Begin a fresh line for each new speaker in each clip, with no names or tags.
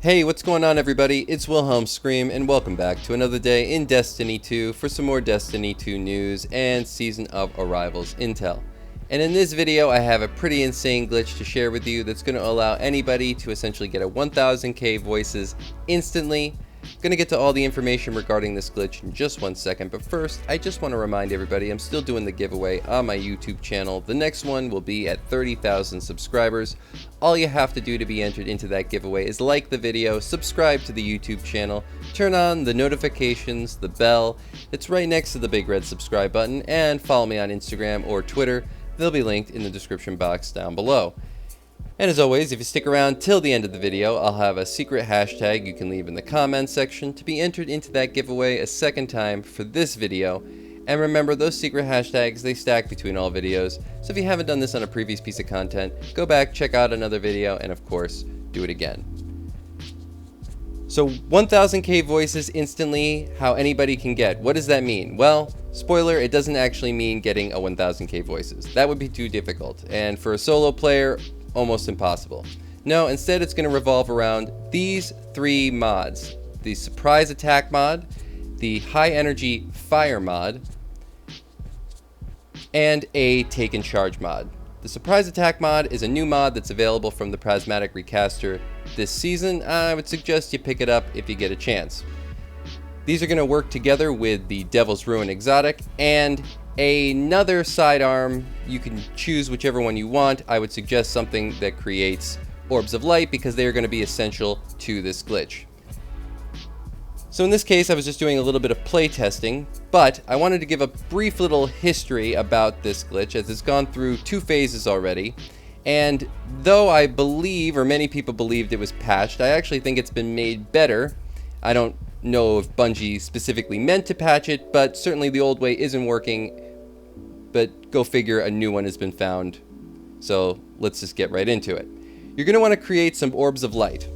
Hey, what's going on everybody? It's Wilhelm Scream and welcome back to another day in Destiny 2 for some more Destiny 2 news and Season of Arrivals intel. And in this video I have a pretty insane glitch to share with you that's going to allow anybody to essentially get a 1000k voices instantly. I'm going to get to all the information regarding this glitch in just one second, but first I just want to remind everybody I'm still doing the giveaway on my YouTube channel. The next one will be at 30,000 subscribers. All you have to do to be entered into that giveaway is like the video, subscribe to the YouTube channel, turn on the notifications, the bell that's right next to the big red subscribe button, and follow me on Instagram or Twitter. They'll be linked in the description box down below. And as always, if you stick around till the end of the video, I'll have a secret hashtag you can leave in the comments section to be entered into that giveaway a second time for this video. And remember, those secret hashtags, they stack between all videos, so if you haven't done this on a previous piece of content, go back, check out another video, and of course, do it again. So 1000k voices instantly, how anybody can get. What does that mean? Well, spoiler, it doesn't actually mean getting a 1000k voices. That would be too difficult, and for a solo player, almost impossible. No, instead it's going to revolve around these three mods: the surprise attack mod, the high energy fire mod, and a take and charge mod. The surprise attack mod is a new mod that's available from the Prismatic Recaster this season. I would suggest you pick it up if you get a chance. These are going to work together with the Devil's Ruin exotic and another sidearm. You can choose whichever one you want. I would suggest something that creates orbs of light because they are going to be essential to this glitch. So in this case, I was just doing a little bit of play testing, but I wanted to give a brief little history about this glitch as it's gone through 2 phases already. And though I believe, or many people believed it was patched, I actually think it's been made better. I don't know if Bungie specifically meant to patch it, but certainly the old way isn't working. But go figure, a new one has been found. So let's just get right into it. You're going to want to create some orbs of light.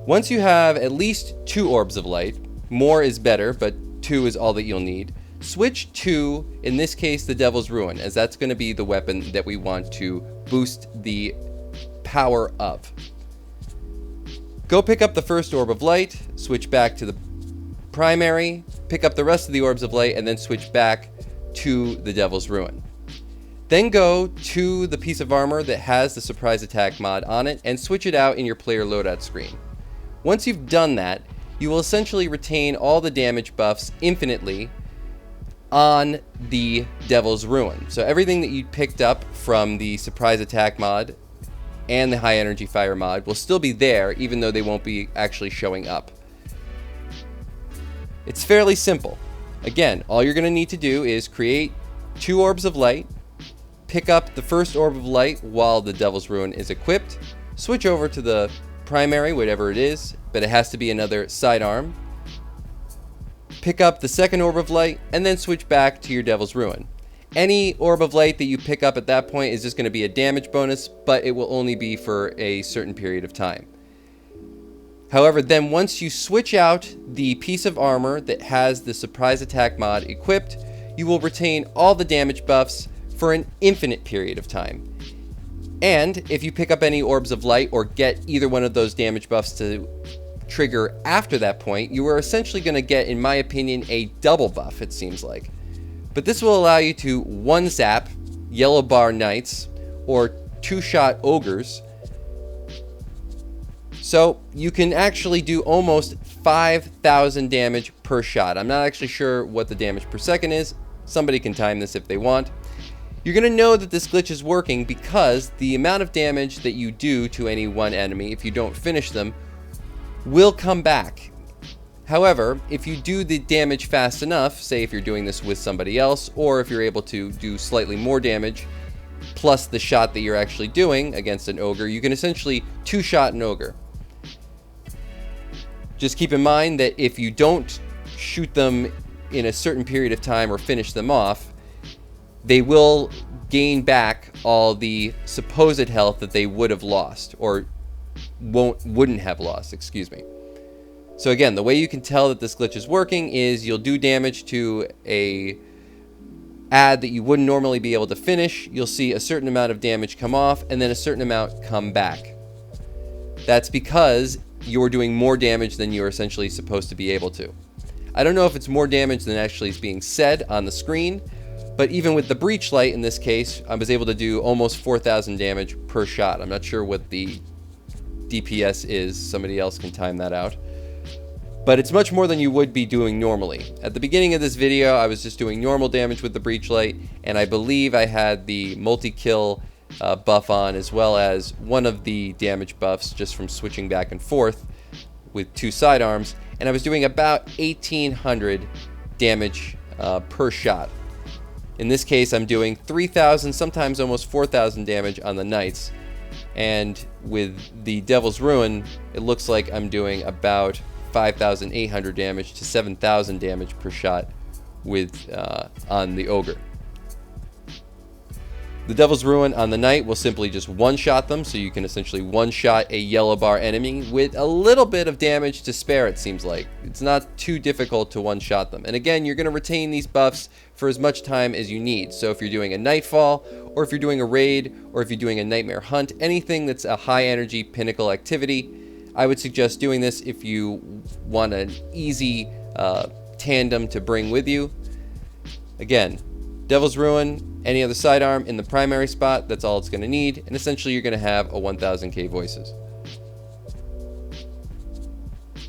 Once you have at least 2 orbs of light, more is better, but 2 is all that you'll need. Switch to, in this case, the Devil's Ruin, as that's going to be the weapon that we want to boost the power of. Go pick up the first orb of light, switch back to the primary, pick up the rest of the orbs of light, and then switch back to the Devil's Ruin. Then go to the piece of armor that has the surprise attack mod on it and switch it out in your player loadout screen. Once you've done that, you will essentially retain all the damage buffs infinitely on the Devil's Ruin. So everything that you picked up from the surprise attack mod and the high energy fire mod will still be there, even though they won't be actually showing up. It's fairly simple. Again, all you're going to need to do is create 2 orbs of light, pick up the first orb of light while the Devil's Ruin is equipped, switch over to the primary, whatever it is, but it has to be another sidearm, pick up the second orb of light, and then switch back to your Devil's Ruin. Any orb of light that you pick up at that point is just going to be a damage bonus, but it will only be for a certain period of time. However, then once you switch out the piece of armor that has the surprise attack mod equipped, you will retain all the damage buffs for an infinite period of time. And if you pick up any orbs of light or get either one of those damage buffs to trigger after that point, you are essentially going to get, in my opinion, a double buff, it seems like. But this will allow you to 1-zap Yellow Bar Knights or 2-shot Ogres. So you can actually do almost 5,000 damage per shot. I'm not actually sure what the damage per second is. Somebody can time this if they want. You're going to know that this glitch is working because the amount of damage that you do to any one enemy, if you don't finish them, will come back. However, if you do the damage fast enough, say if you're doing this with somebody else, or if you're able to do slightly more damage, plus the shot that you're actually doing against an ogre, you can essentially 2-shot an ogre. Just keep in mind that if you don't shoot them in a certain period of time or finish them off, they will gain back all the supposed health that they would have lost, or wouldn't have lost, excuse me. So again, the way you can tell that this glitch is working is you'll do damage to a ad that you wouldn't normally be able to finish. You'll see a certain amount of damage come off and then a certain amount come back. That's because you're doing more damage than you're essentially supposed to be able to. I don't know if it's more damage than actually is being said on the screen, but even with the breach light in this case, I was able to do almost 4,000 damage per shot. I'm not sure what the DPS is. Somebody else can time that out. But it's much more than you would be doing normally. At the beginning of this video, I was just doing normal damage with the breach light, and I believe I had the multi-kill buff on, as well as one of the damage buffs just from switching back and forth with 2 sidearms, and I was doing about 1,800 damage per shot. In this case, I'm doing 3,000, sometimes almost 4,000 damage on the knights, and with the Devil's Ruin, it looks like I'm doing about 5,800 damage to 7,000 damage per shot with on the ogre. The Devil's Ruin on the knight will simply just one-shot them, so you can essentially one-shot a yellow bar enemy with a little bit of damage to spare, it seems like. It's not too difficult to one-shot them. And again, you're going to retain these buffs for as much time as you need. So if you're doing a Nightfall, or if you're doing a raid, or if you're doing a Nightmare Hunt, anything that's a high-energy pinnacle activity, I would suggest doing this if you want an easy tandem to bring with you. Again, Devil's Ruin, any other sidearm in the primary spot, that's all it's going to need, and essentially you're going to have a 1000k voices.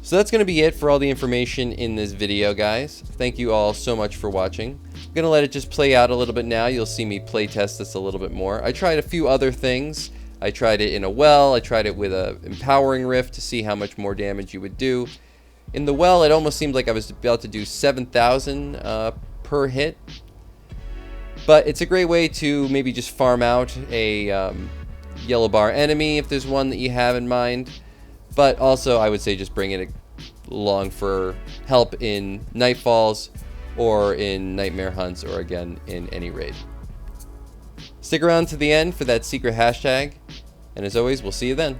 So that's going to be it for all the information in this video, guys. Thank you all so much for watching. I'm going to let it just play out a little bit now. You'll see me play test this a little bit more. I tried a few other things. I tried it in a well, I tried it with a empowering rift to see how much more damage you would do. In the well, it almost seemed like I was about to do 7,000 per hit. But it's a great way to maybe just farm out a yellow bar enemy if there's one that you have in mind. But also, I would say just bring it along for help in Nightfalls or in Nightmare Hunts, or again in any raid. Stick around to the end for that secret hashtag, and as always, we'll see you then.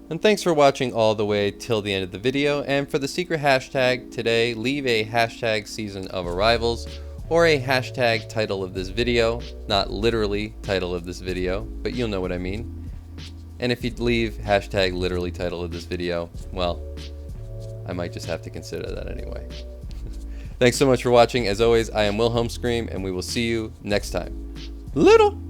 And thanks for watching all the way till the end of the video. And for the secret hashtag today, leave a hashtag season of arrivals or a hashtag title of this video. Not literally title of this video, but you'll know what I mean. And if you leave hashtag literally title of this video, well, I might just have to consider that anyway. Thanks so much for watching. As always, I am Wilhelm Scream, and we will see you next time. Little!